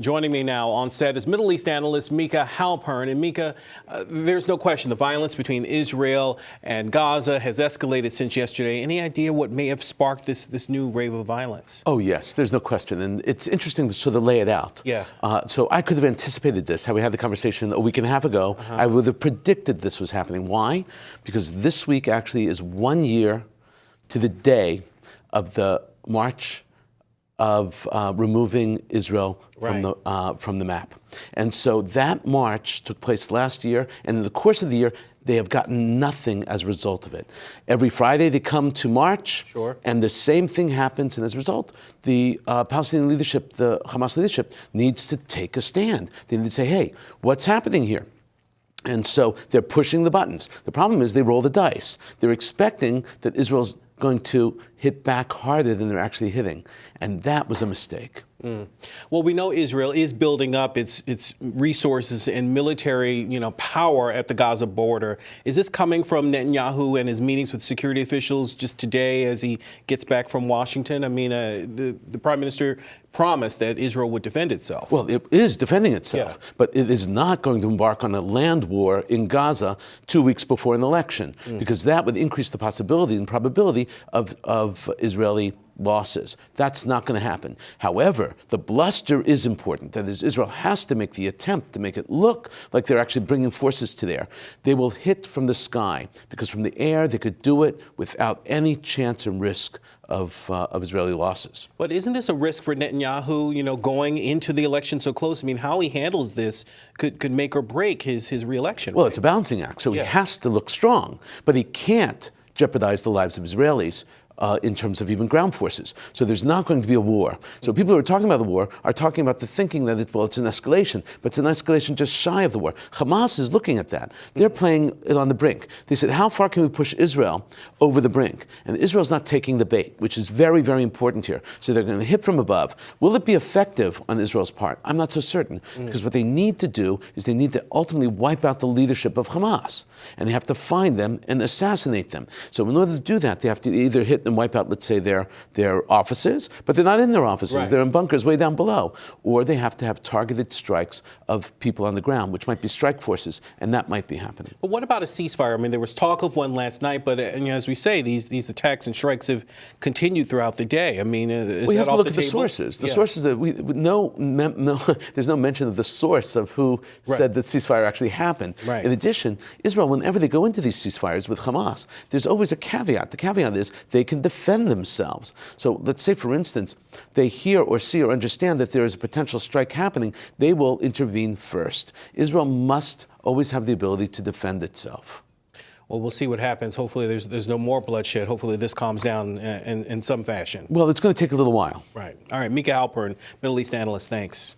Joining me now on set is Middle East analyst Micah Halpern. And Micah, there's no question the violence between Israel and Gaza has escalated since yesterday. Any idea what may have sparked this new wave of violence? Oh, yes, there's no question. And it's interesting to sort of lay it out. Yeah. So I could have anticipated this. How we had the conversation a week and a half ago, I would have predicted this was happening. Why? Because this week actually is 1 year to the day of the march of removing Israel from the map. And so that march took place last year, and in the course of the year, they have gotten nothing as a result of it. Every Friday they come to march, and the same thing happens, and as a result, the Palestinian leadership, the Hamas leadership, needs to take a stand. They need to say, hey, what's happening here? And so they're pushing the buttons. The problem is they roll the dice. They're expecting that Israel's going to hit back harder than they're actually hitting. And that was a mistake. Well, we know Israel is building up its resources and military, power at the Gaza border. Is this coming from Netanyahu and his meetings with security officials just today as he gets back from Washington? I mean, the prime minister promised that Israel would defend itself. Well, it is defending itself, but it is not going to embark on a land war in Gaza 2 weeks before an election, because that would increase the possibility and probability of Israeli losses. That's not going to happen. However, the bluster is important. That is, Israel has to make the attempt to make it look like they're actually bringing forces to there. They will hit from the sky, because from the air they could do it without any chance and risk of Israeli losses. But isn't this a risk for Netanyahu, going into the election so close? I mean, how he handles this could make or break his reelection. Well, it's a balancing act, so he has to look strong, but he can't jeopardize the lives of Israelis in terms of even ground forces. So there's not going to be a war. So people who are talking about the war are talking about the thinking that it's an escalation, but it's an escalation just shy of the war. Hamas is looking at that. They're playing it on the brink. They said, how far can we push Israel over the brink? And Israel's not taking the bait, which is very, very important here. So they're going to hit from above. Will it be effective on Israel's part? I'm not so certain, because what they need to do is they need to ultimately wipe out the leadership of Hamas, and they have to find them and assassinate them. So in order to do that, they have to either hit and wipe out, let's say, their offices, but they're not in their offices. They're in bunkers way down below. Or they have to have targeted strikes of people on the ground, which might be strike forces, and that might be happening. But what about a ceasefire? I mean, there was talk of one last night, but as we say, these attacks and strikes have continued throughout the day. I mean, we have to look at the sources. The sources that there's no mention of the source of who said that ceasefire actually happened. In addition, Israel, whenever they go into these ceasefires with Hamas, there's always a caveat. The caveat is they can defend themselves. So let's say, for instance, they hear or see or understand that there is a potential strike happening, they will intervene first. Israel must always have the ability to defend itself. Well, we'll see what happens. Hopefully there's no more bloodshed. Hopefully this calms down in some fashion. Well, it's going to take a little while. Right. All right. Micah Halpern, Middle East analyst. Thanks.